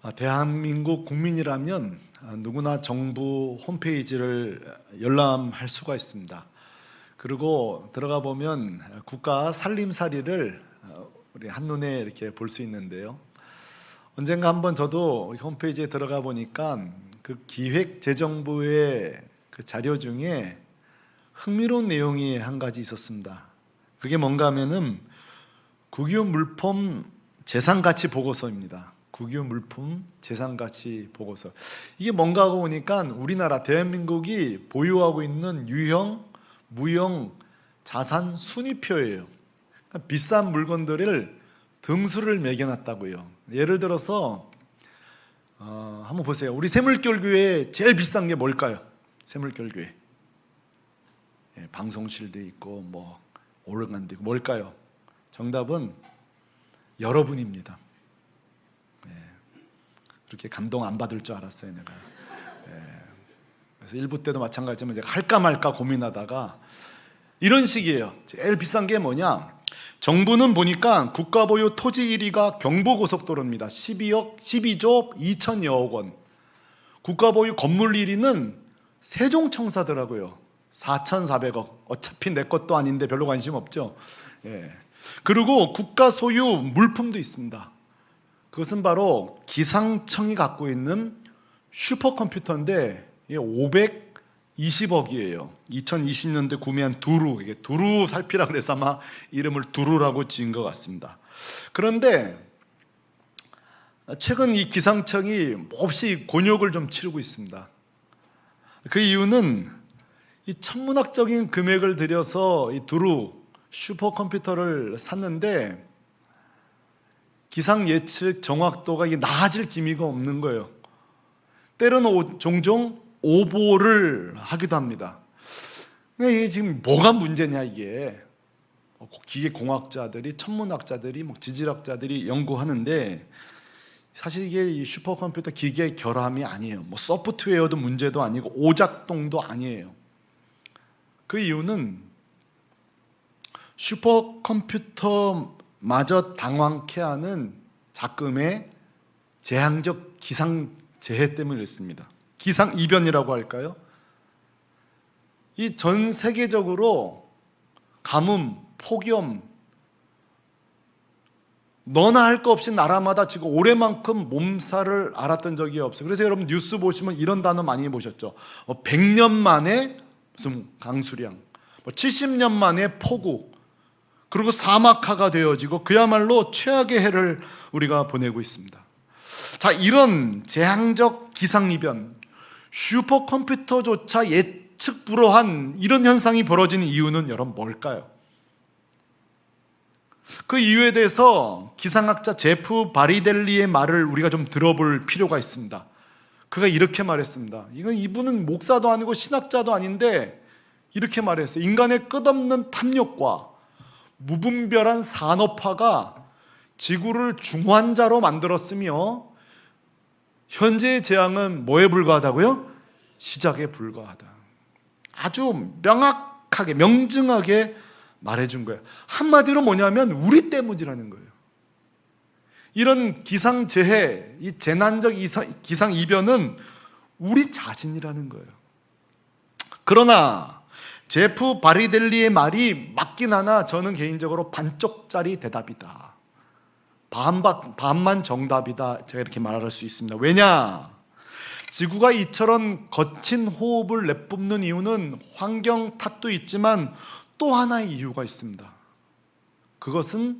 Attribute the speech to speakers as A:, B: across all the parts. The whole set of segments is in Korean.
A: 대한민국 국민이라면 누구나 정부 홈페이지를 열람할 수가 있습니다. 그리고 들어가 보면 국가 살림살이를 우리 한눈에 이렇게 볼 수 있는데요. 언젠가 한번 저도 홈페이지에 들어가 보니까 그 기획재정부의 그 자료 중에 흥미로운 내용이 한 가지 있었습니다. 그게 뭔가 하면은 국유 물품 재산가치 보고서입니다. 국유 물품 재산가치 보고서. 이게 뭔가 하고 보니까 우리나라 대한민국이 보유하고 있는 유형, 무형 자산 순위표예요. 그러니까 비싼 물건들을 등수를 매겨놨다고요. 예를 들어서 한번 보세요. 우리 새물결교회 제일 비싼 게 뭘까요? 새물결교회 방송실도 있고 뭐 오르간도 있고 뭘까요? 정답은 여러분입니다. 그렇게 감동 안 받을 줄 알았어요, 내가. 그래서 일부 때도 마찬가지지만 제가 할까 말까 고민하다가 이런 식이에요. 제일 비싼 게 뭐냐? 정부는 보니까 국가 보유 토지 1위가 경부고속도로입니다. 12조 2천여억 원. 국가 보유 건물 1위는 세종청사더라고요. 4,400억. 어차피 내 것도 아닌데 별로 관심 없죠. 그리고 국가 소유 물품도 있습니다. 그것은 바로 기상청이 갖고 있는 슈퍼컴퓨터인데 520억이에요. 2020년도에 구매한 두루, 이게 두루 살피라 그래서 아마 이름을 두루라고 지은 것 같습니다. 그런데 최근 이 기상청이 몹시 곤욕을 좀 치르고 있습니다. 그 이유는 이 천문학적인 금액을 들여서 이 두루 슈퍼컴퓨터를 샀는데 기상 예측 정확도가 나아질 기미가 없는 거예요. 때로는 종종 오보를 하기도 합니다. 이게 지금 뭐가 문제냐 이게. 기계공학자들이, 천문학자들이, 지질학자들이 연구하는데 사실 이게 이 슈퍼컴퓨터 기계 결함이 아니에요. 소프트웨어도 문제도 아니고 오작동도 아니에요. 그 이유는 슈퍼컴퓨터마저 당황케 하는 작금의 재앙적 기상재해 때문에 그렇습니다. 기상이변이라고 할까요? 이 전 세계적으로 가뭄, 폭염, 너나 할 거 없이 나라마다 지금 올해만큼 몸살을 앓았던 적이 없어요. 그래서 여러분 뉴스 보시면 이런 단어 많이 보셨죠. 100년 만에 무슨 강수량, 70년 만에 폭우, 그리고 사막화가 되어지고 그야말로 최악의 해를 우리가 보내고 있습니다. 자, 이런 재앙적 기상이변, 슈퍼컴퓨터조차 예측 불허한 이런 현상이 벌어지는 이유는 여러분 뭘까요? 그 이유에 대해서 기상학자 제프 바리델리의 말을 우리가 좀 들어볼 필요가 있습니다. 그가 이렇게 말했습니다. 이분은 목사도 아니고 신학자도 아닌데 이렇게 말했어요. 인간의 끝없는 탐욕과 무분별한 산업화가 지구를 중환자로 만들었으며 현재의 재앙은 뭐에 불과하다고요? 시작에 불과하다. 아주 명확하게, 명증하게 말해준 거예요. 한마디로 뭐냐면 우리 때문이라는 거예요. 이런 기상재해, 이 재난적 기상이변은 우리 자신이라는 거예요. 그러나 제프 바리델리의 말이 맞긴 하나 저는 개인적으로 반쪽짜리 대답이다. 반만 정답이다. 제가 이렇게 말할 수 있습니다. 왜냐? 지구가 이처럼 거친 호흡을 내뿜는 이유는 환경 탓도 있지만 또 하나의 이유가 있습니다. 그것은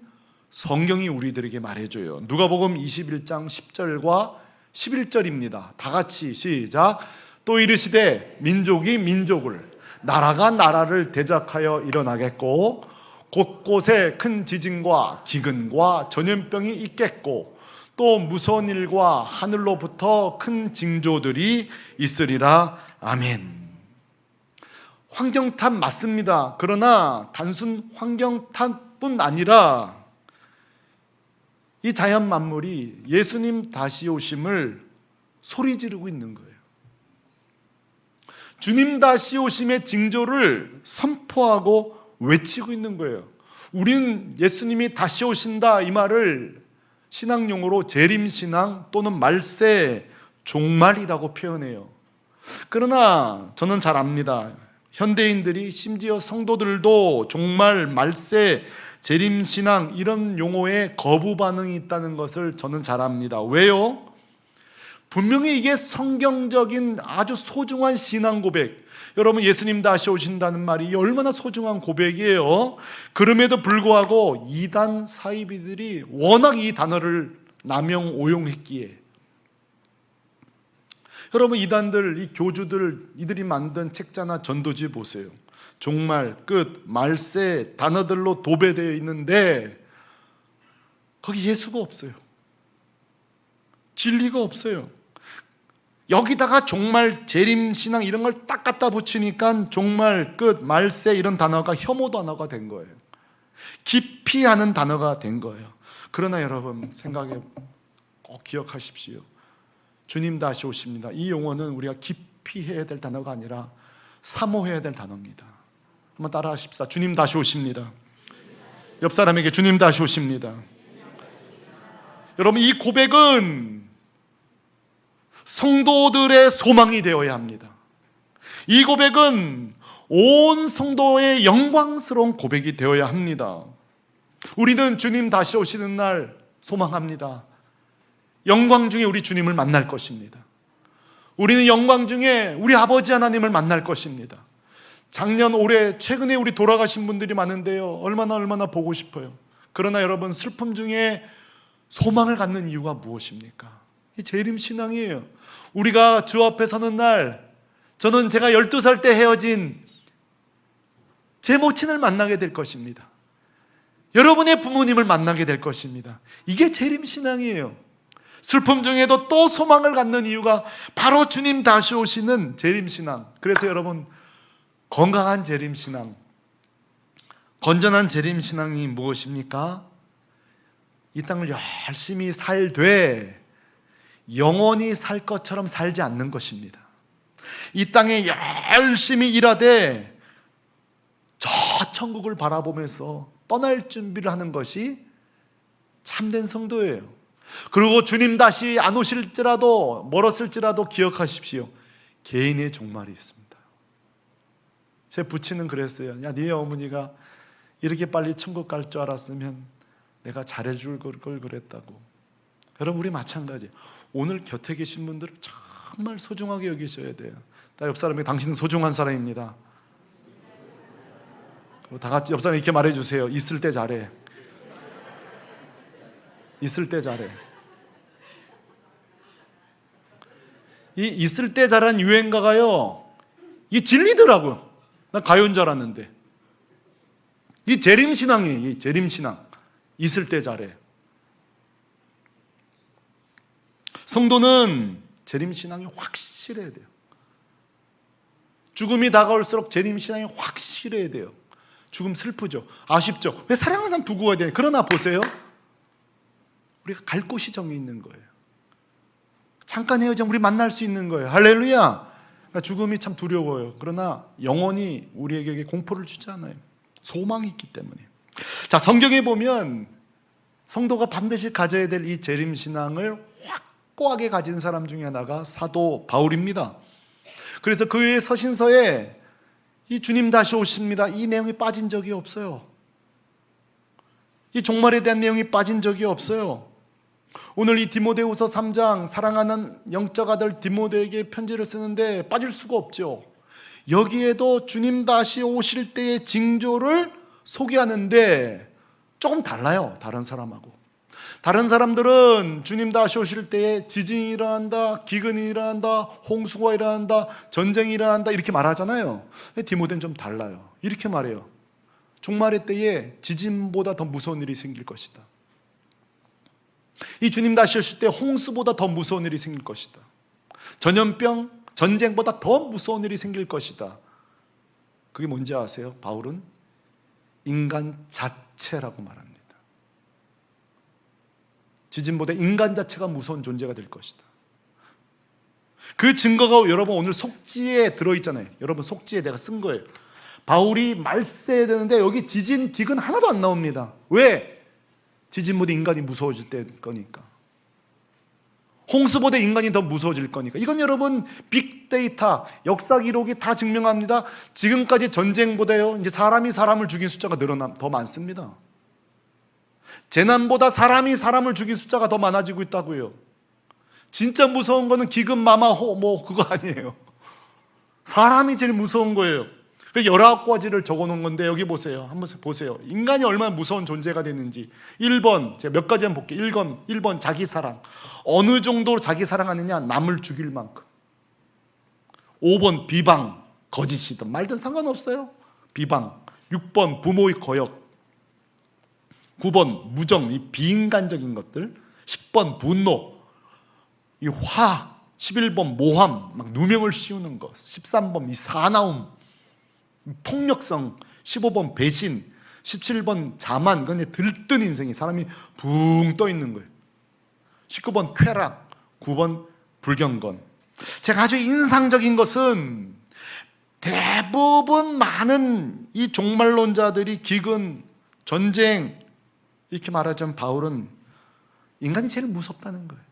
A: 성경이 우리들에게 말해줘요. 누가복음 21장 10절과 11절입니다. 다 같이 시작. 또 이르시되 민족이 민족을, 나라가 나라를 대적하여 일어나겠고 곳곳에 큰 지진과 기근과 전염병이 있겠고 또 무서운 일과 하늘로부터 큰 징조들이 있으리라. 아멘. 환경 탓 맞습니다. 그러나 단순 환경 탓뿐 아니라 이 자연 만물이 예수님 다시 오심을 소리 지르고 있는 거예요. 주님 다시 오심의 징조를 선포하고 외치고 있는 거예요. 우리는 예수님이 다시 오신다 이 말을 신앙 용어로 재림신앙 또는 말세, 종말이라고 표현해요. 그러나 저는 잘 압니다. 현대인들이, 심지어 성도들도 종말, 말세, 재림신앙 이런 용어에 거부 반응이 있다는 것을 저는 잘 압니다. 왜요? 분명히 이게 성경적인 아주 소중한 신앙 고백, 여러분 예수님 다시 오신다는 말이 얼마나 소중한 고백이에요. 그럼에도 불구하고 이단 사이비들이 워낙 이 단어를 남용 오용했기에, 여러분 이단들, 이 교주들, 이들이 만든 책자나 전도지 보세요. 종말, 끝, 말세 단어들로 도배되어 있는데 거기 예수가 없어요. 진리가 없어요. 여기다가 종말, 재림신앙 이런 걸 딱 갖다 붙이니까 종말, 끝, 말세 이런 단어가 혐오 단어가 된 거예요. 기피하는 단어가 된 거예요. 그러나 여러분 생각해 꼭 기억하십시오. 주님 다시 오십니다. 이 용어는 우리가 기피해야 될 단어가 아니라 사모해야 될 단어입니다. 한번 따라 하십시다. 주님 다시 오십니다. 옆 사람에게 주님 다시 오십니다. 여러분 이 고백은 성도들의 소망이 되어야 합니다. 이 고백은 온 성도의 영광스러운 고백이 되어야 합니다. 우리는 주님 다시 오시는 날 소망합니다. 영광 중에 우리 주님을 만날 것입니다. 우리는 영광 중에 우리 아버지 하나님을 만날 것입니다. 작년, 올해, 최근에 우리 돌아가신 분들이 많은데요, 얼마나 보고 싶어요. 그러나 여러분 슬픔 중에 소망을 갖는 이유가 무엇입니까? 이 재림신앙이에요. 우리가 주 앞에 서는 날, 저는 제가 12살 때 헤어진 제 모친을 만나게 될 것입니다. 여러분의 부모님을 만나게 될 것입니다. 이게 재림신앙이에요. 슬픔 중에도 또 소망을 갖는 이유가 바로 주님 다시 오시는 재림신앙. 그래서 여러분 건강한 재림신앙, 건전한 재림신앙이 무엇입니까? 이 땅을 열심히 살되 영원히 살 것처럼 살지 않는 것입니다. 이 땅에 열심히 일하되 저 천국을 바라보면서 떠날 준비를 하는 것이 참된 성도예요. 그리고 주님 다시 안 오실지라도, 멀었을지라도 기억하십시오. 개인의 종말이 있습니다. 제 부친은 그랬어요. 야, 네 어머니가 이렇게 빨리 천국 갈 줄 알았으면 내가 잘해줄 걸 그랬다고. 여러분 우리 마찬가지. 오늘 곁에 계신 분들을 정말 소중하게 여기셔야 돼요. 옆 사람에게 당신은 소중한 사람입니다. 다 같이 옆 사람에 이렇게 말해주세요. 있을 때 잘해. 있을 때 잘해. 이 있을 때 잘한 유행가가요, 이 진리더라고요. 난 가요인 줄 알았는데. 이 재림신앙이에요. 이 재림신앙. 있을 때 잘해. 성도는 재림신앙이 확실해야 돼요. 죽음이 다가올수록 재림신앙이 확실해야 돼요. 죽음 슬프죠. 아쉽죠. 왜 사랑하는 사람 두고 가야 돼? 그러나 보세요. 우리가 갈 곳이 정해 있는 거예요. 잠깐 헤어지면 우리 만날 수 있는 거예요. 할렐루야. 그러니까 죽음이 참 두려워요. 그러나 영원히 우리에게 공포를 주지 않아요. 소망이 있기 때문에. 자, 성경에 보면 성도가 반드시 가져야 될 이 재림신앙을 확고하게 가진 사람 중에 하나가 사도 바울입니다. 그래서 그의 서신서에 이 주님 다시 오십니다, 이 내용이 빠진 적이 없어요. 이 종말에 대한 내용이 빠진 적이 없어요. 오늘 이 디모데후서 3장, 사랑하는 영적 아들 디모데에게 편지를 쓰는데 빠질 수가 없죠. 여기에도 주님 다시 오실 때의 징조를 소개하는데 조금 달라요, 다른 사람하고. 다른 사람들은 주님 다시 오실 때에 지진이 일어난다, 기근이 일어난다, 홍수가 일어난다, 전쟁이 일어난다 이렇게 말하잖아요. 디모데는 좀 달라요. 이렇게 말해요. 종말의 때에 지진보다 더 무서운 일이 생길 것이다. 이 주님 다시 오실 때 홍수보다 더 무서운 일이 생길 것이다. 전염병, 전쟁보다 더 무서운 일이 생길 것이다. 그게 뭔지 아세요? 바울은 인간 자체라고 말합니다. 지진보다 인간 자체가 무서운 존재가 될 것이다. 그 증거가 여러분 오늘 속지에 들어있잖아요. 여러분 속지에 내가 쓴 거예요. 바울이 말세해야 되는데 여기 지진, 기근 하나도 안 나옵니다. 왜? 지진보다 인간이 무서워질 때 거니까. 홍수보다 인간이 더 무서워질 거니까. 이건 여러분 빅데이터, 역사 기록이 다 증명합니다. 지금까지 전쟁보다요, 이제 사람이 사람을 죽인 숫자가 더 많습니다. 재난보다 사람이 사람을 죽인 숫자가 더 많아지고 있다고요. 진짜 무서운 거는 기근, 마마호 그거 아니에요. 사람이 제일 무서운 거예요. 19가지를 적어놓은 건데 여기 보세요. 한번 보세요. 인간이 얼마나 무서운 존재가 됐는지. 1번, 제가 몇 가지 한번 볼게요. 1번 자기 사랑. 어느 정도로 자기 사랑하느냐? 남을 죽일 만큼. 5번 비방, 거짓이든 말든 상관없어요. 비방. 6번 부모의 거역. 9번 무정, 이 비인간적인 것들. 10번 분노, 이 화. 11번 모함, 막 누명을 씌우는 것. 13번 이 사나움, 폭력성. 15번 배신. 17번 자만, 그건 들뜬 인생이 사람이 붕 떠 있는 거예요. 19번 쾌락. 9번 불경건. 제가 아주 인상적인 것은 대부분 많은 이 종말론자들이 기근, 전쟁, 이렇게 말하자면 바울은 인간이 제일 무섭다는 거예요.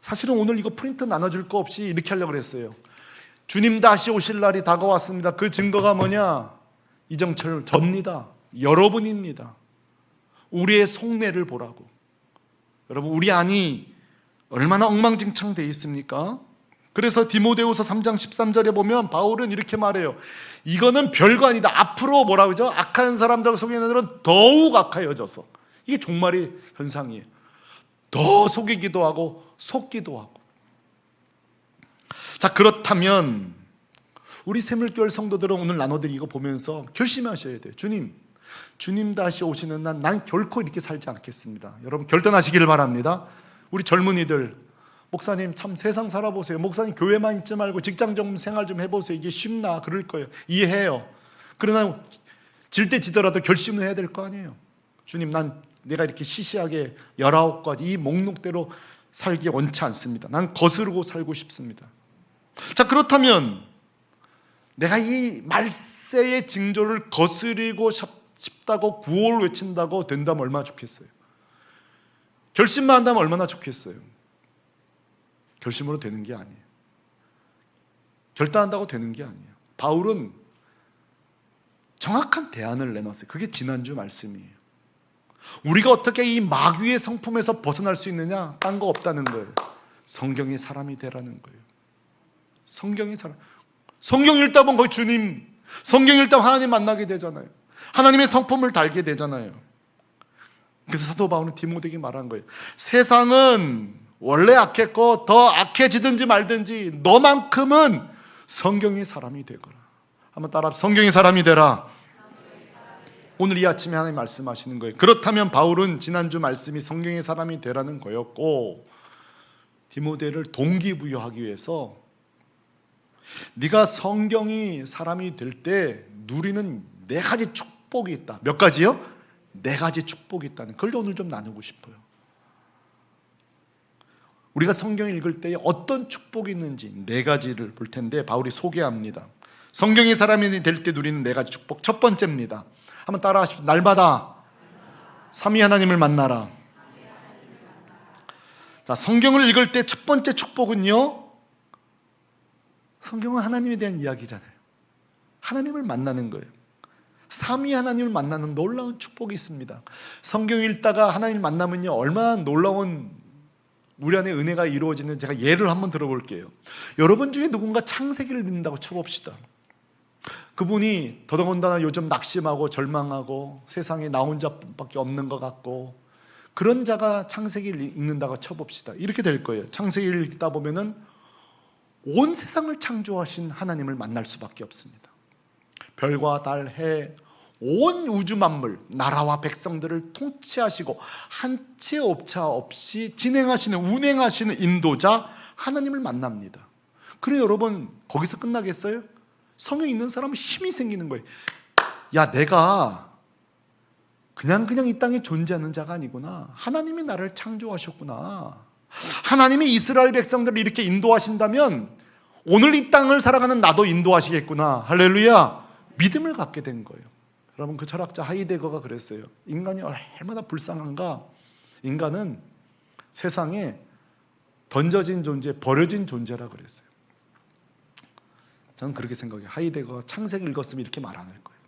A: 사실은 오늘 이거 프린트 나눠줄 거 없이 이렇게 하려고 그랬어요. 주님 다시 오실 날이 다가왔습니다. 그 증거가 뭐냐? 이정철 접니다. 여러분입니다. 우리의 속내를 보라고. 여러분, 우리 안이 얼마나 엉망진창되어 있습니까? 그래서 디모데후서 3장 13절에 보면 바울은 이렇게 말해요. 이거는 별거 아니다. 앞으로 뭐라고 하죠? 악한 사람들 속이는 애들은 더욱 악하여져서. 이게 종말의 현상이에요. 더 속이기도 하고 속기도 하고. 자, 그렇다면 우리 새물교회 성도들은 오늘 나눠드리고 보면서 결심하셔야 돼요. 주님 다시 오시는 날 난 결코 이렇게 살지 않겠습니다. 여러분 결단하시기를 바랍니다. 우리 젊은이들, 목사님 참 세상 살아보세요. 목사님 교회만 있지 말고 직장 좀 생활 좀 해보세요. 이게 쉽나? 그럴 거예요. 이해해요. 그러나 질 때 지더라도 결심을 해야 될 거 아니에요. 주님, 내가 이렇게 시시하게 19가지 이 목록대로 살기 원치 않습니다. 난 거스르고 살고 싶습니다. 자, 그렇다면 내가 이 말세의 징조를 거스리고 싶다고 구호를 외친다고 된다면 얼마나 좋겠어요. 결심만 한다면 얼마나 좋겠어요. 결심으로 되는 게 아니에요. 결단한다고 되는 게 아니에요. 바울은 정확한 대안을 내놨어요. 그게 지난주 말씀이에요. 우리가 어떻게 이 마귀의 성품에서 벗어날 수 있느냐? 딴 거 없다는 거예요. 성경의 사람이 되라는 거예요. 성경의 사람. 성경 읽다 보면 거의 주님, 성경 읽다 보면 하나님 만나게 되잖아요. 하나님의 성품을 달게 되잖아요. 그래서 사도 바울은 디모데에게 말한 거예요. 세상은 원래 악했고 더 악해지든지 말든지 너만큼은 성경의 사람이 되거라. 한번 따라, 성경의 사람이 되라. 오늘 이 아침에 하나님 말씀하시는 거예요. 그렇다면 바울은 지난주 말씀이 성경의 사람이 되라는 거였고, 디모데를 동기부여하기 위해서 네가 성경이 사람이 될 때 누리는 4가지 축복이 있다. 몇 가지요? 4가지 축복이 있다는 그걸 오늘 좀 나누고 싶어요. 우리가 성경을 읽을 때 어떤 축복이 있는지 4가지를 볼 텐데 바울이 소개합니다. 성경의 사람이 될 때 누리는 4가지 축복. 첫 번째입니다. 한번 따라 하십시오. 날마다 삼위 하나님을 만나라. 자, 성경을 읽을 때 첫 번째 축복은요, 성경은 하나님에 대한 이야기잖아요. 하나님을 만나는 거예요. 삼위 하나님을 만나는 놀라운 축복이 있습니다. 성경 읽다가 하나님을 만나면요, 얼마나 놀라운 우리 안에 은혜가 이루어지는, 제가 예를 한번 들어볼게요. 여러분 중에 누군가 창세기를 읽는다고 쳐봅시다. 그분이 더더군다나 요즘 낙심하고 절망하고 세상에 나 혼자밖에 없는 것 같고 그런 자가 창세기를 읽는다고 쳐봅시다. 이렇게 될 거예요. 창세기를 읽다 보면은 온 세상을 창조하신 하나님을 만날 수밖에 없습니다. 별과 달, 해, 온 우주 만물, 나라와 백성들을 통치하시고 한 채 오차 없이 진행하시는, 운행하시는 인도자 하나님을 만납니다. 그래, 여러분 거기서 끝나겠어요? 성경 읽는 사람은 힘이 생기는 거예요. 야, 내가 그냥 이 땅에 존재하는 자가 아니구나. 하나님이 나를 창조하셨구나. 하나님이 이스라엘 백성들을 이렇게 인도하신다면 오늘 이 땅을 살아가는 나도 인도하시겠구나. 할렐루야. 믿음을 갖게 된 거예요. 여러분, 그 철학자 하이데거가 그랬어요. 인간이 얼마나 불쌍한가. 인간은 세상에 던져진 존재, 버려진 존재라 그랬어요. 저는 그렇게 생각해요. 하이데거가 창세기 읽었으면 이렇게 말 안 할 거예요.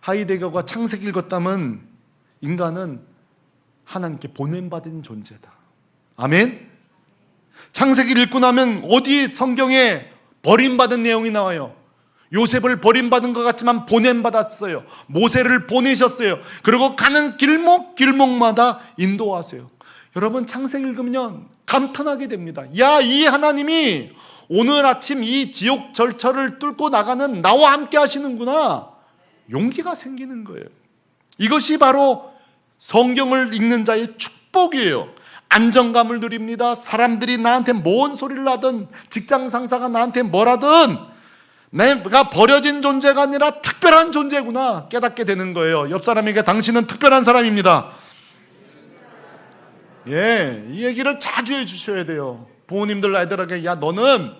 A: 하이데거가 창세기 읽었다면 인간은 하나님께 보냄받은 존재다. 아멘? 창세기를 읽고 나면 어디 성경에 버림받은 내용이 나와요? 요셉을 버림받은 것 같지만 보냄받았어요. 모세를 보내셨어요. 그리고 가는 길목마다 인도하세요. 여러분, 창세기 읽으면 감탄하게 됩니다. 야, 이 하나님이 오늘 아침 이 지옥 절처를 뚫고 나가는 나와 함께 하시는구나. 용기가 생기는 거예요. 이것이 바로 성경을 읽는 자의 축복이에요. 안정감을 누립니다. 사람들이 나한테 뭔 소리를 하든, 직장 상사가 나한테 뭐라든 내가 버려진 존재가 아니라 특별한 존재구나 깨닫게 되는 거예요. 옆 사람에게 당신은 특별한 사람입니다. 예, 이 얘기를 자주 해주셔야 돼요. 부모님들 아이들에게, 야, 너는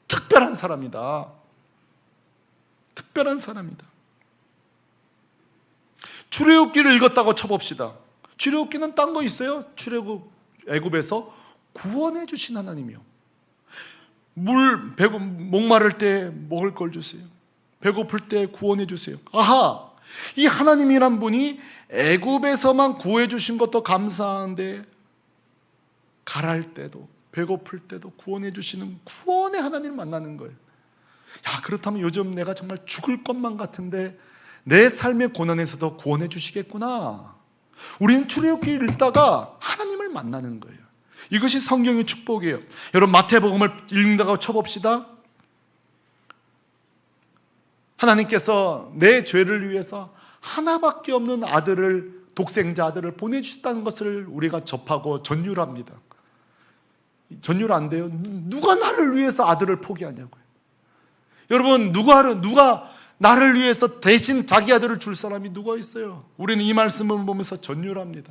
A: 특별한 사람이다. 특별한 사람이다. 출애굽기를 읽었다고 쳐봅시다. 출애굽기는 딴 거 있어요? 출애굽 애굽에서 구원해 주신 하나님이요. 목마를 때 먹을 걸 주세요. 배고플 때 구원해 주세요. 아하, 이 하나님이란 분이 애굽에서만 구해 주신 것도 감사한데 가랄 때도 배고플 때도 구원해 주시는 구원의 하나님을 만나는 거예요. 야, 그렇다면 요즘 내가 정말 죽을 것만 같은데 내 삶의 고난에서도 구원해 주시겠구나. 우리는 출애굽기 읽다가 하나님을 만나는 거예요. 이것이 성경의 축복이에요. 여러분, 마태복음을 읽는다고 쳐봅시다. 하나님께서 내 죄를 위해서 하나밖에 없는 아들을, 독생자 아들을 보내주셨다는 것을 우리가 접하고 전율합니다. 전율 안 돼요? 누가 나를 위해서 아들을 포기하냐고요. 여러분, 누가 나를 위해서 대신 자기 아들을 줄 사람이 누가 있어요? 우리는 이 말씀을 보면서 전율합니다.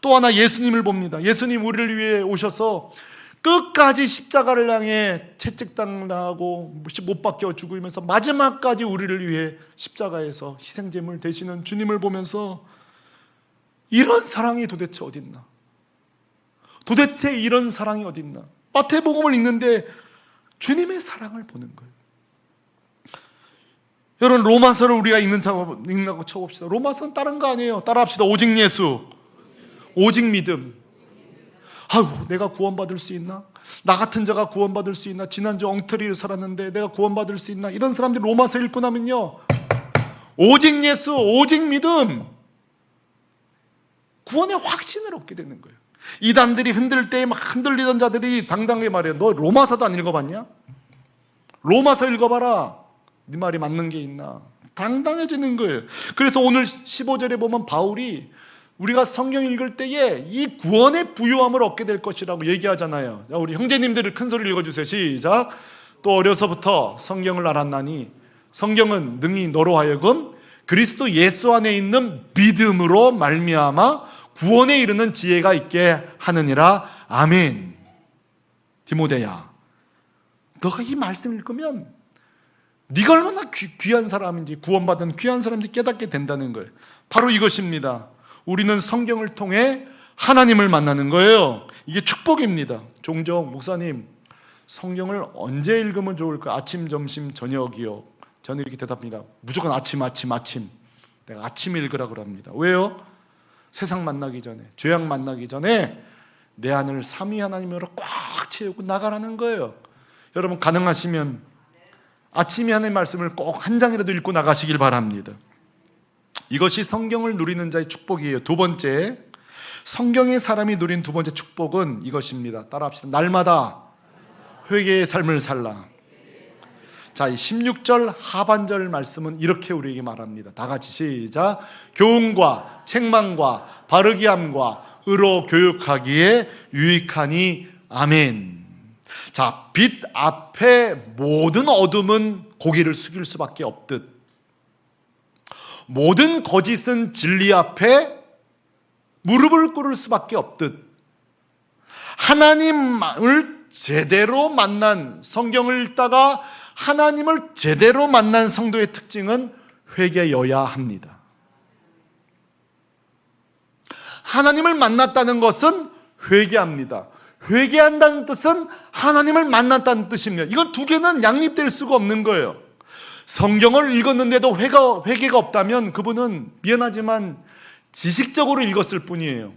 A: 또 하나 예수님을 봅니다. 예수님 우리를 위해 오셔서 끝까지 십자가를 향해 채찍당하고 못 박혀 죽으면서 마지막까지 우리를 위해 십자가에서 희생제물 되시는 주님을 보면서 이런 사랑이 도대체 어딨나? 도대체 이런 사랑이 어딨나? 마태복음을 읽는데 주님의 사랑을 보는 거예요. 여러분, 로마서를 우리가 읽는다고 쳐봅시다. 로마서는 다른 거 아니에요. 따라합시다. 오직 예수, 오직 믿음. 아이고, 내가 구원받을 수 있나? 나 같은 자가 구원받을 수 있나? 지난주 엉터리로 살았는데 내가 구원받을 수 있나? 이런 사람들이 로마서 읽고 나면요, 오직 예수, 오직 믿음, 구원의 확신을 얻게 되는 거예요. 이단들이 흔들 때 막 흔들리던 자들이 당당하게 말해요. 너 로마서도 안 읽어봤냐? 로마서 읽어봐라. 네 말이 맞는 게 있나? 당당해지는 거예요. 그래서 오늘 15절에 보면 바울이 우리가 성경 읽을 때에 이 구원의 부요함을 얻게 될 것이라고 얘기하잖아요. 자, 우리 형제님들 큰 소리 읽어주세요. 시작. 또 어려서부터 성경을 알았나니 성경은 능히 너로 하여금 그리스도 예수 안에 있는 믿음으로 말미암아 구원에 이르는 지혜가 있게 하느니라. 아멘. 디모데야, 너가 이 말씀 읽으면 네가 얼마나 귀한 사람인지, 구원받은 귀한 사람인지 깨닫게 된다는 거예요. 바로 이것입니다. 우리는 성경을 통해 하나님을 만나는 거예요. 이게 축복입니다. 종종 목사님, 성경을 언제 읽으면 좋을까? 아침, 점심, 저녁이요. 저는 이렇게 대답합니다. 무조건 아침. 내가 아침 읽으라고 합니다. 왜요? 세상 만나기 전에, 죄악 만나기 전에 내 안을 삼위 하나님으로 꽉 채우고 나가라는 거예요. 여러분, 가능하시면 아침에 하나님의 말씀을 꼭 한 장이라도 읽고 나가시길 바랍니다. 이것이 성경을 누리는 자의 축복이에요. 두 번째, 성경의 사람이 누린 두 번째 축복은 이것입니다. 따라합시다. 날마다 회개의 삶을 살라. 자, 16절 하반절 말씀은 이렇게 우리에게 말합니다. 다 같이 시작. 교훈과 책망과 바르게 함과 의로 교육하기에 유익하니. 아멘. 자, 빛 앞에 모든 어둠은 고개를 숙일 수밖에 없듯, 모든 거짓은 진리 앞에 무릎을 꿇을 수밖에 없듯, 하나님을 제대로 만난, 성경을 읽다가 하나님을 제대로 만난 성도의 특징은 회개여야 합니다. 하나님을 만났다는 것은 회개합니다. 회개한다는 뜻은 하나님을 만났다는 뜻입니다. 이건 두 개는 양립될 수가 없는 거예요. 성경을 읽었는데도 회개가 없다면 그분은 미안하지만 지식적으로 읽었을 뿐이에요.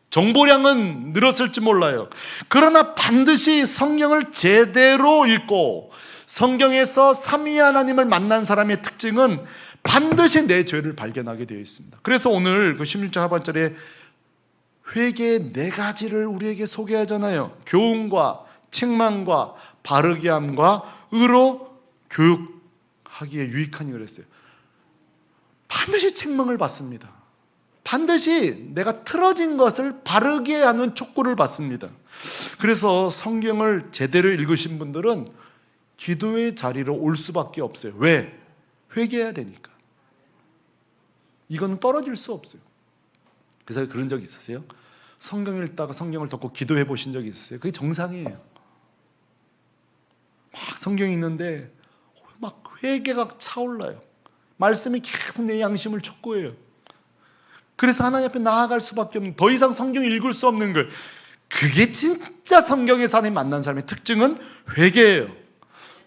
A: 정보량은 늘었을지 몰라요. 그러나 반드시 성경을 제대로 읽고 성경에서 삼위 하나님을 만난 사람의 특징은 반드시 내 죄를 발견하게 되어 있습니다. 그래서 오늘 그 16절 하반절에 회개의 4가지를 우리에게 소개하잖아요. 교훈과 책망과 바르게 함과 의로 교육하기에 유익하니 그랬어요. 반드시 책망을 받습니다. 반드시 내가 틀어진 것을 바르게 하는 촉구를 받습니다. 그래서 성경을 제대로 읽으신 분들은 기도의 자리로 올 수밖에 없어요. 왜? 회개해야 되니까. 이건 떨어질 수 없어요. 그래서 그런 적 있으세요? 성경을 읽다가 성경을 덮고 기도해 보신 적이 있으세요? 그게 정상이에요. 막 성경이 있는데 막 회개가 차올라요. 말씀이 계속 내 양심을 촉구해요. 그래서 하나님 앞에 나아갈 수밖에 없는, 더 이상 성경 읽을 수 없는 걸. 그게 진짜 성경에서 하나님 만난 사람의 특징은 회개예요.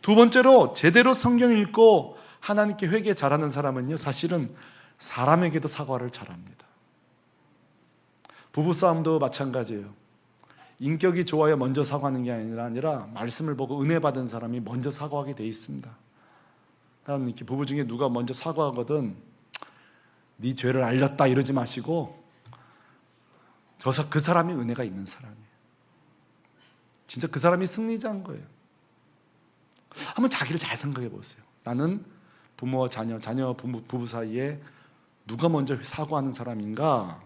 A: 두 번째로 제대로 성경 읽고 하나님께 회개 잘하는 사람은요, 사실은 사람에게도 사과를 잘합니다. 부부싸움도 마찬가지예요. 인격이 좋아야 먼저 사과하는 게 아니라 말씀을 보고 은혜 받은 사람이 먼저 사과하게 돼 있습니다. 그러니까 이렇게 부부 중에 누가 먼저 사과하거든 네 죄를 알렸다 이러지 마시고 그 사람이 은혜가 있는 사람이에요. 진짜 그 사람이 승리자인 거예요. 한번 자기를 잘 생각해 보세요. 나는 부모와 자녀 부부 사이에 누가 먼저 사과하는 사람인가?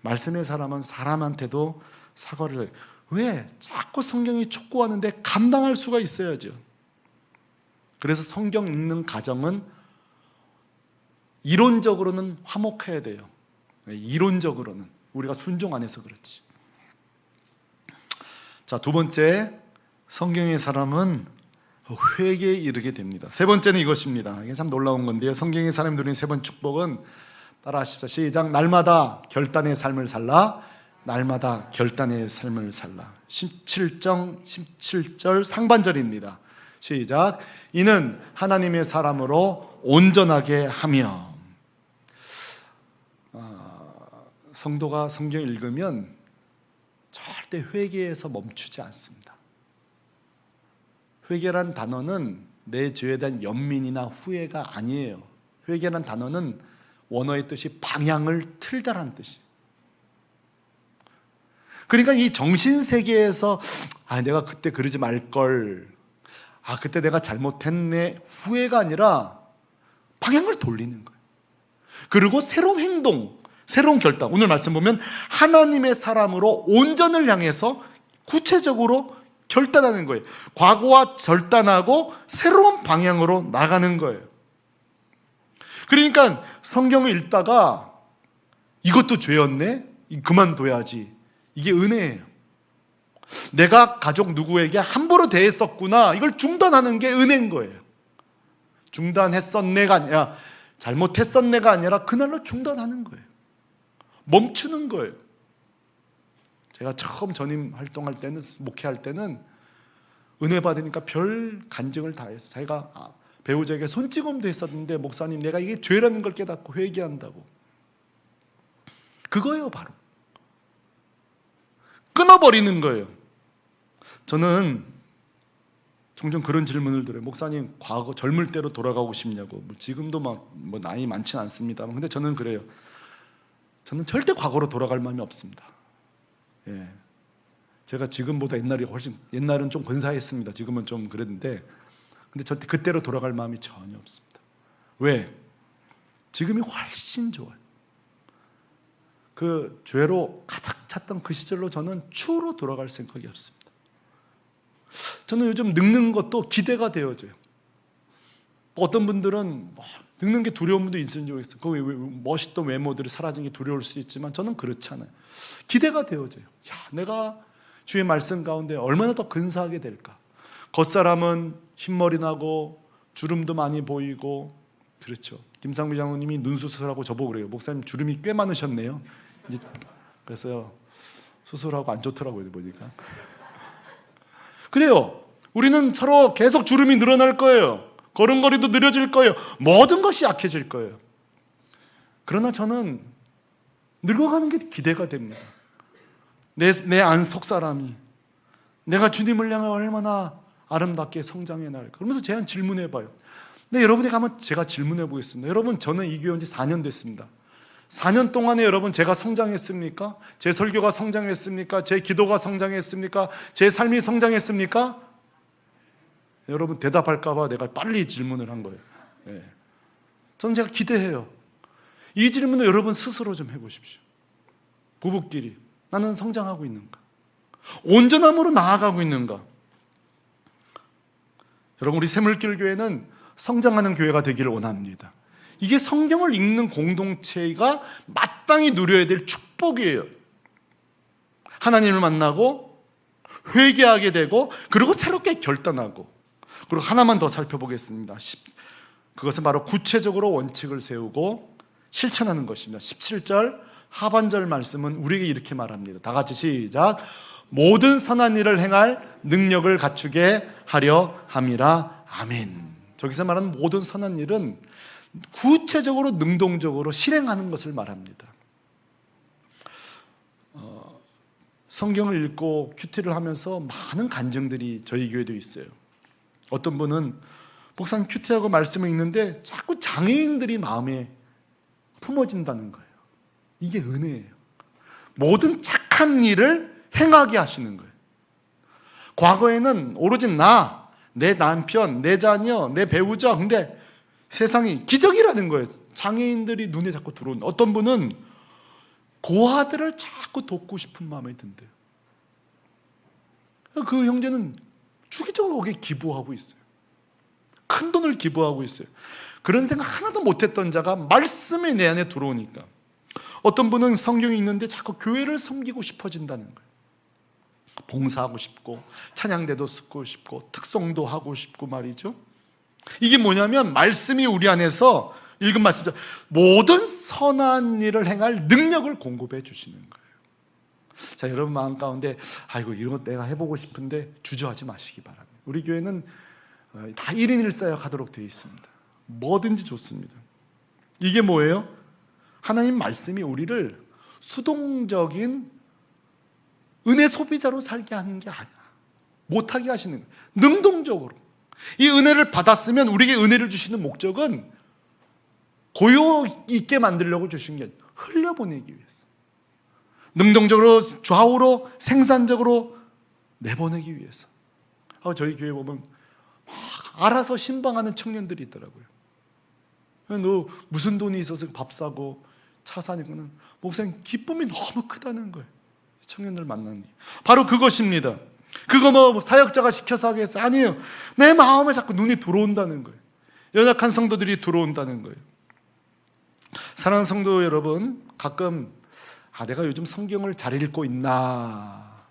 A: 말씀의 사람은 사람한테도 사과를 해요. 왜? 자꾸 성경이 촉구하는데 감당할 수가 있어야죠. 그래서 성경 읽는 과정은 이론적으로는 화목해야 돼요. 이론적으로는 우리가 순종 안 해서 그렇지. 자, 두 번째, 성경의 사람은 회개에 이르게 됩니다. 세 번째는 이것입니다. 이게 참 놀라운 건데요. 성경의 사람이 누리는 세 번 축복은 따라 하십시오. 시작. 날마다 결단의 삶을 살라. 날마다 결단의 삶을 살라. 17절 상반절입니다. 시작. 이는 하나님의 사람으로 온전하게 하며. 성도가 성경을 읽으면 절대 회개에서 멈추지 않습니다. 회개란 단어는 내 죄에 대한 연민이나 후회가 아니에요. 회개란 단어는 원어의 뜻이 방향을 틀다라는 뜻이에요. 그러니까 이 정신세계에서 내가 그때 그러지 말걸, 그때 내가 잘못했네, 후회가 아니라 방향을 돌리는 거예요. 그리고 새로운 행동, 새로운 결단. 오늘 말씀 보면 하나님의 사람으로 온전을 향해서 구체적으로 결단하는 거예요. 과거와 절단하고 새로운 방향으로 나가는 거예요. 그러니까 성경을 읽다가 이것도 죄였네? 그만둬야지. 이게 은혜예요. 내가 가족 누구에게 함부로 대했었구나. 이걸 중단하는 게 은혜인 거예요. 중단했었네가 아니라, 잘못했었네가 아니라 그날로 중단하는 거예요. 멈추는 거예요. 제가 처음 전임 활동할 때는, 목회할 때는 은혜 받으니까 별 간증을 다 했어요. 자기가 배우자에게 손찌검도 했었는데, 목사님 내가 이게 죄라는 걸 깨닫고 회개한다고. 그거예요. 바로 끊어버리는 거예요. 저는 종종 그런 질문을 드려요. 목사님 과거 젊을 때로 돌아가고 싶냐고. 지금도 뭐 나이 많지는 않습니다만, 근데 저는 그래요. 저는 절대 과거로 돌아갈 마음이 없습니다. 예. 제가 지금보다 옛날은 좀 근사했습니다. 지금은 좀 그랬는데, 근데 절대 그때로 돌아갈 마음이 전혀 없습니다. 왜? 지금이 훨씬 좋아요. 그 죄로 가득 찼던 그 시절로 저는 추후로 돌아갈 생각이 없습니다. 저는 요즘 늙는 것도 기대가 되어져요. 어떤 분들은 늙는 게 두려운 분도 있을 수 있어요. 그 멋있던 외모들이 사라진 게 두려울 수도 있지만 저는 그렇지 않아요. 기대가 되어져요. 내가 주의 말씀 가운데 얼마나 더 근사하게 될까. 겉사람은 흰머리 나고 주름도 많이 보이고. 그렇죠. 김상미 장로님이 눈 수술하고 저보고 그래요. 목사님 주름이 꽤 많으셨네요. 이제 그래서 수술하고 안 좋더라고요, 보니까. 그래요. 우리는 서로 계속 주름이 늘어날 거예요. 걸음걸이도 느려질 거예요. 모든 것이 약해질 거예요. 그러나 저는 늙어가는 게 기대가 됩니다. 내 안속 사람이 내가 주님을 향해 얼마나 아름답게 성장해 나갈까. 그러면서 제가 질문해 봐요. 근데 여러분이 가면 제가 질문해 보겠습니다. 여러분, 저는 이 교회 온 지 4년 됐습니다. 4년 동안에 여러분 제가 성장했습니까? 제 설교가 성장했습니까? 제 기도가 성장했습니까? 제 삶이 성장했습니까? 여러분 대답할까 봐 내가 빨리 질문을 한 거예요. 저는 제가 기대해요. 이 질문을 여러분 스스로 좀 해보십시오. 부부끼리 나는 성장하고 있는가? 온전함으로 나아가고 있는가? 여러분, 우리 샘물길 교회는 성장하는 교회가 되기를 원합니다. 이게 성경을 읽는 공동체가 마땅히 누려야 될 축복이에요. 하나님을 만나고 회개하게 되고, 그리고 새롭게 결단하고. 그리고 하나만 더 살펴보겠습니다. 그것은 바로 구체적으로 원칙을 세우고 실천하는 것입니다. 17절 하반절 말씀은 우리에게 이렇게 말합니다. 다 같이 시작. 모든 선한 일을 행할 능력을 갖추게 하려 함이라. 아멘. 저기서 말하는 모든 선한 일은 구체적으로 능동적으로 실행하는 것을 말합니다. 성경을 읽고 큐티를 하면서 많은 간증들이 저희 교회도 있어요. 어떤 분은 목사님 큐티하고 말씀을 읽는데 자꾸 장애인들이 마음에 품어진다는 거예요. 이게 은혜예요. 모든 착한 일을 행하게 하시는 거예요. 과거에는 오로지 나, 내 남편, 내 자녀, 내 배우자, 근데 세상이 기적이라는 거예요. 장애인들이 눈에 자꾸 들어온다. 어떤 분은 고아들을 자꾸 돕고 싶은 마음이 든대요. 그 형제는 주기적으로 거기에 기부하고 있어요. 큰 돈을 기부하고 있어요. 그런 생각 하나도 못했던 자가 말씀이 내 안에 들어오니까. 어떤 분은 성경이 있는데 자꾸 교회를 섬기고 싶어진다는 거예요. 봉사하고 싶고 찬양대도 쓰고 싶고 특송도 하고 싶고 말이죠. 이게 뭐냐면 말씀이 우리 안에서 읽은 말씀이죠. 모든 선한 일을 행할 능력을 공급해 주시는 거예요. 자, 여러분 마음 가운데 아이고 이런 거 내가 해보고 싶은데 주저하지 마시기 바랍니다. 우리 교회는 다 1인 1사역 하도록 되어 있습니다. 뭐든지 좋습니다. 이게 뭐예요? 하나님 말씀이 우리를 수동적인 은혜 소비자로 살게 하는 게 아니야. 못하게 하시는 거예요. 능동적으로. 이 은혜를 받았으면 우리에게 은혜를 주시는 목적은 고요 있게 만들려고 주신 게 아니라 흘려보내기 위해서. 능동적으로 좌우로 생산적으로 내보내기 위해서. 저희 교회 보면 막 알아서 신방하는 청년들이 있더라고요. 너 무슨 돈이 있어서 밥 사고 차 사니까는 목사님 기쁨이 너무 크다는 거예요. 청년들 만나는 게 바로 그것입니다. 그거 뭐 사역자가 시켜서 하겠어요? 아니에요. 내 마음에 자꾸 눈이 들어온다는 거예요. 연약한 성도들이 들어온다는 거예요. 사랑하는 성도 여러분, 가끔 내가 요즘 성경을 잘 읽고 있나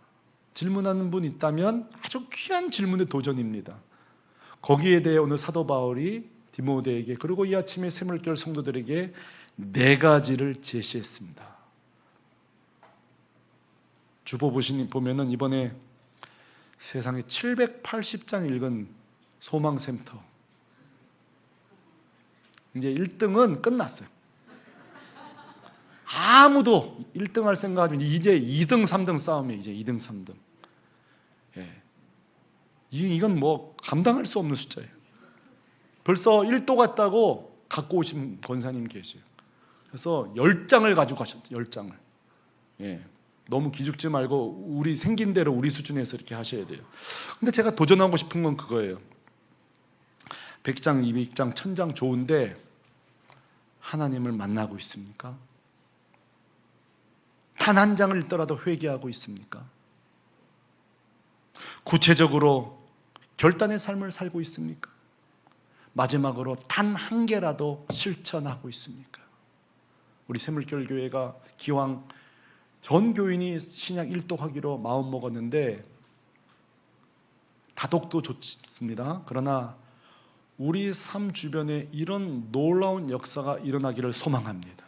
A: 질문하는 분 있다면 아주 귀한 질문의 도전입니다. 거기에 대해 오늘 사도 바울이 디모데에게 그리고 이 아침에 샘물교회 성도들에게 4가지를 제시했습니다. 주보 보면은 이번에 세상에 780장 읽은 소망센터 이제 1등은 끝났어요. 아무도 1등 할 생각하지 이제 2등 3등 싸움이에요. 이제 2등 3등. 이건 뭐 감당할 수 없는 숫자예요. 벌써 1도 같다고 갖고 오신 권사님 계세요. 그래서 10장을 가지고 가셨대요. 10장을. 너무 기죽지 말고 우리 생긴 대로 우리 수준에서 이렇게 하셔야 돼요. 근데 제가 도전하고 싶은 건 그거예요. 100장, 200장, 1000장 좋은데 하나님을 만나고 있습니까? 단 한 장을 읽더라도 회개하고 있습니까? 구체적으로 결단의 삶을 살고 있습니까? 마지막으로 단 한 개라도 실천하고 있습니까? 우리 샘물교회 교회가 기왕 전 교인이 신약 1독하기로 마음먹었는데 다독도 좋습니다. 그러나 우리 삶 주변에 이런 놀라운 역사가 일어나기를 소망합니다.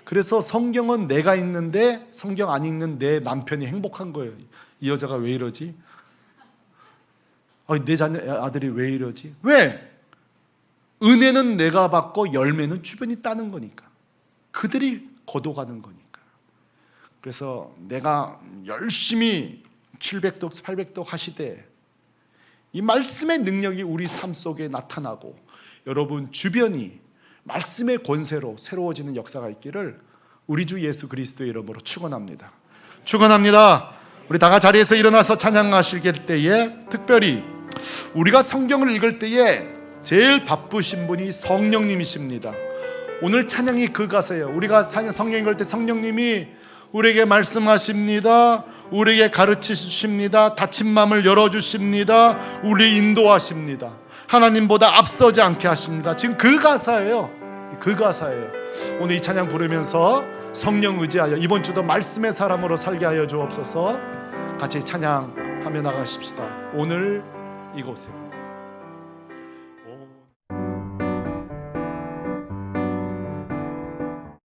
A: 그래서 성경은 내가 읽는데 성경 안 읽는 내 남편이 행복한 거예요. 이 여자가 왜 이러지? 내 아들이 왜 이러지? 왜? 은혜는 내가 받고 열매는 주변이 따는 거니까. 그들이 거둬가는 거니까. 그래서 내가 열심히 700독 800독 하시되 이 말씀의 능력이 우리 삶 속에 나타나고 여러분 주변이 말씀의 권세로 새로워지는 역사가 있기를 우리 주 예수 그리스도의 이름으로 축원합니다. 축원합니다. 우리 다 같이 자리에서 일어나서 찬양하실 때에 특별히 우리가 성경을 읽을 때에 제일 바쁘신 분이 성령님이십니다. 오늘 찬양이 그 가사예요. 우리가 성경 읽을 때 성령님이 우리에게 말씀하십니다. 우리에게 가르치십니다. 닫힌 마음을 열어주십니다. 우리 인도하십니다. 하나님보다 앞서지 않게 하십니다. 지금 그 가사예요. 그 가사예요. 오늘 이 찬양 부르면서 성령 의지하여 이번 주도 말씀의 사람으로 살게 하여 주옵소서. 같이 찬양하며 나가십시다. 오늘 이곳에